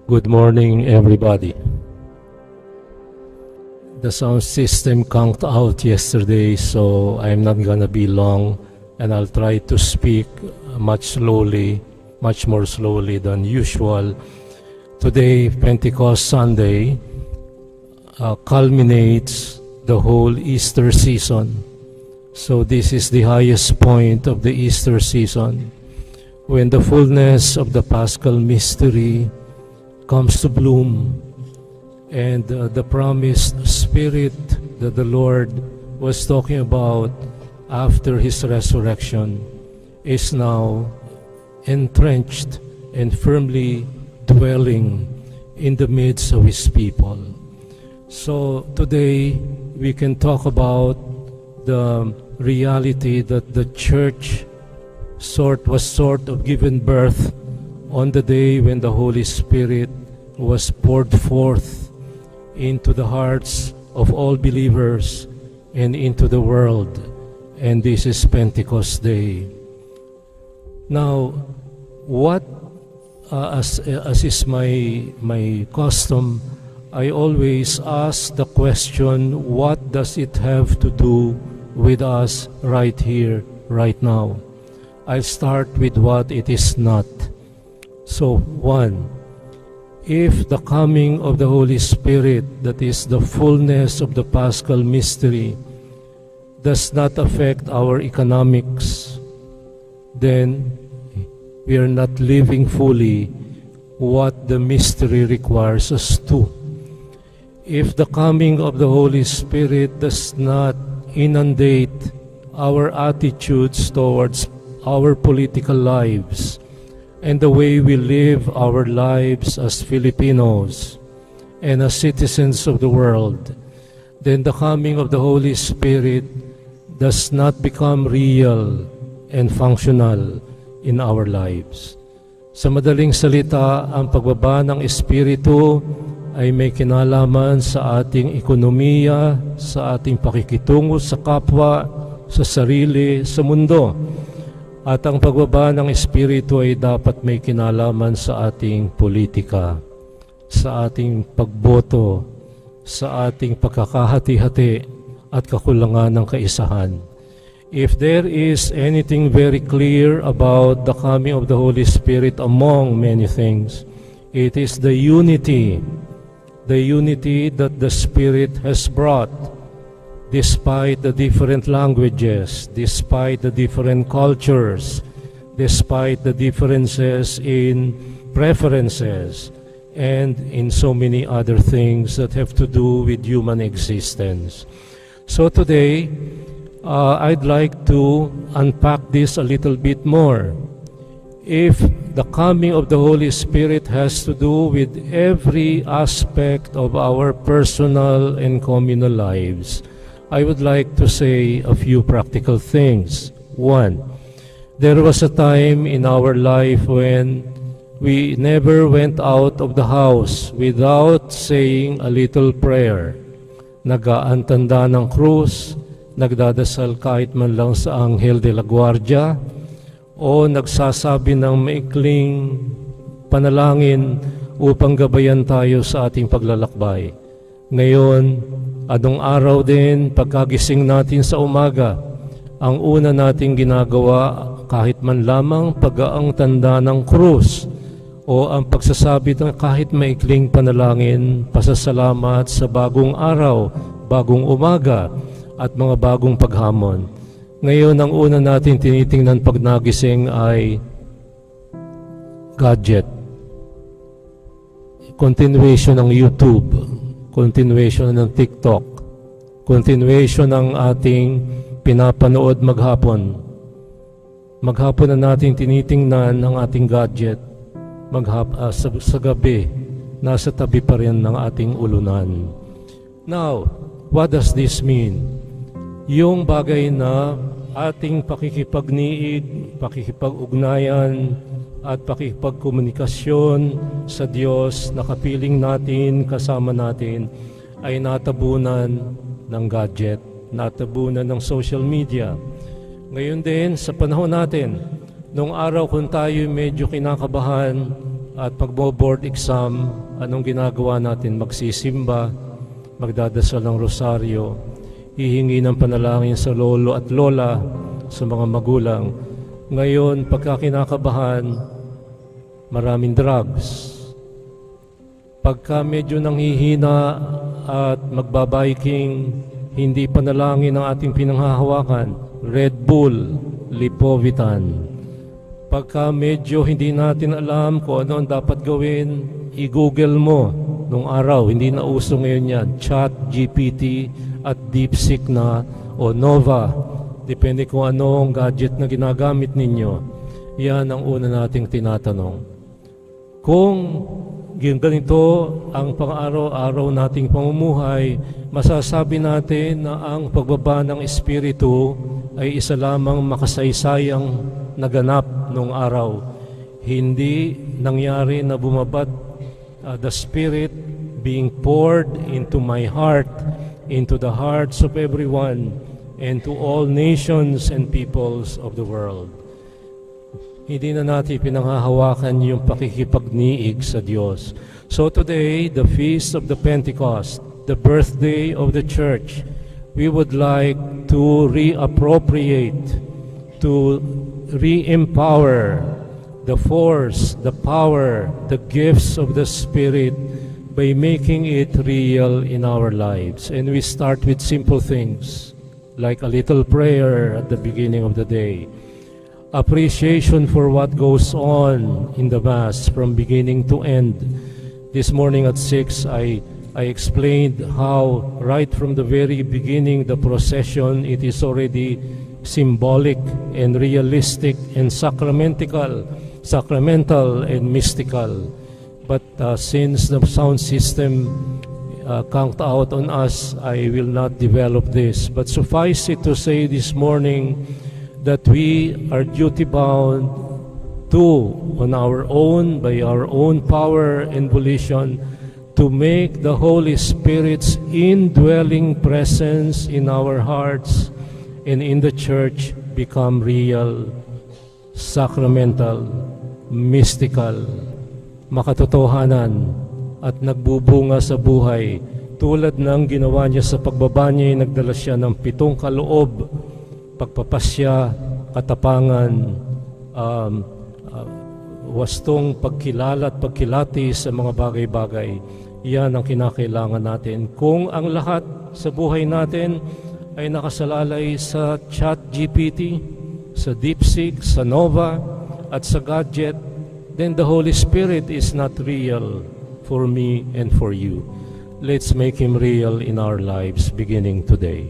Good morning, everybody. The sound system conked out yesterday, so I'm not gonna be long, and I'll try to speak much more slowly than usual. Today, Pentecost Sunday, culminates the whole Easter season. So this is the highest point of the Easter season, when the fullness of the Paschal mystery comes to bloom, and the promised Spirit that the Lord was talking about after His resurrection is now entrenched and firmly dwelling in the midst of His people. So today we can talk about the reality that the church was sort of given birth on the day when the Holy Spirit was poured forth into the hearts of all believers and into the world. And this is Pentecost Day. Now, what, as is my custom, I always ask the question, what does it have to do with us right here, right now? I'll start with what it is not. So, one, if the coming of the Holy Spirit, that is the fullness of the Paschal mystery, does not affect our economics, then we are not living fully what the mystery requires us to. If the coming of the Holy Spirit does not inundate our attitudes towards our political lives and the way we live our lives as Filipinos and as citizens of the world, then the coming of the Holy Spirit does not become real and functional in our lives. Sa madaling salita, ang pagbaba ng Espiritu ay may kinalaman sa ating ekonomiya, sa ating pakikitungo sa kapwa, sa sarili, sa mundo. At ang pagbaba ng Espiritu ay dapat may kinalaman sa ating politika, sa ating pagboto, sa ating pagkakahati-hati at kakulangan ng kaisahan. If there is anything very clear about the coming of the Holy Spirit among many things, it is the unity that the Spirit has brought, despite the different languages, despite the different cultures, despite the differences in preferences, and in so many other things that have to do with human existence. So today, I'd like to unpack this a little bit more. If the coming of the Holy Spirit has to do with every aspect of our personal and communal lives, I would like to say a few practical things. One, there was a time in our life when we never went out of the house without saying a little prayer. Nag-aantanda ng krus, nagdadasal kahit man lang sa Anghel de la Guardia, o nagsasabi ng maikling panalangin upang gabayan tayo sa ating paglalakbay. Ngayon, anong araw din, pagkagising natin sa umaga, ang una nating ginagawa kahit man lamang pag-aang tanda ng krus o ang pagsasabi ng kahit maikling panalangin, pasasalamat sa bagong araw, bagong umaga at mga bagong paghamon. Ngayon, ang una natin tinitingnan pag nagising ay gadget. Continuation ng YouTube, continuation ng TikTok, continuation ng ating pinapanood maghapon. Maghapon na natin tinitingnan ang ating gadget, sa gabi, nasa tabi pa rin ng ating ulunan. Now, what does this mean? Yung bagay na ating pakikipagniig, pakikipag-ugnayan, at pakikipagkomunikasyon sa Diyos na kapiling natin, kasama natin, ay natabunan ng gadget, natabunan ng social media. Ngayon din, sa panahon natin, nung araw kung tayo medyo kinakabahan at magbo-board exam, anong ginagawa natin? Magsisimba, magdadasal ng rosaryo, hihingi ng panalangin sa lolo at lola, sa mga magulang. Ngayon, pagka kinakabahan, maraming drugs. Pagka medyo nanghihina at magbabiking, hindi panalangin ang ating pinanghahawakan, Red Bull, Lipovitan. Pagka medyo hindi natin alam kung ano ang dapat gawin, i-google mo nung araw. Hindi na uso ngayon yan. Chat, GPT at DeepSeek na o Nova. Depende kung anong gadget na ginagamit ninyo. Yan ang una nating tinatanong. Kung ganito ang pang-araw-araw nating pamumuhay, masasabi natin na ang pagbaba ng Espiritu ay isa lamang makasaysayang naganap nung araw. Hindi nangyari na bumabad the Spirit being poured into my heart, into the hearts of everyone, and to all nations and peoples of the world. Hindi na natin pinanghahawakan yung pakikipagniig sa Diyos. So today, the Feast of the Pentecost, the birthday of the Church, we would like to reappropriate, to re-empower the force, the power, the gifts of the Spirit by making it real in our lives. And we start with simple things, like a little prayer at the beginning of the day. Appreciation for what goes on in the Mass from beginning to end. This morning at 6, I explained how right from the very beginning, the procession, it is already symbolic and realistic and sacramental and mystical. But since the sound system conked out on us, I will not develop this. But suffice it to say this morning that we are duty-bound to, on our own, by our own power and volition, to make the Holy Spirit's indwelling presence in our hearts and in the Church become real, sacramental, mystical, makatotohanan, at nagbubunga sa buhay. Tulad ng ginawa niya sa pagbaba niya, nagdala siya ng 7 kaloob, pagpapasya, katapangan, wastong pagkilala at pagkilati sa mga bagay-bagay. Yan ang kinakailangan natin. Kung ang lahat sa buhay natin ay nakasalalay sa ChatGPT, sa DeepSeek, sa Nova, at sa gadget, then the Holy Spirit is not real for me and for you. Let's make Him real in our lives beginning today.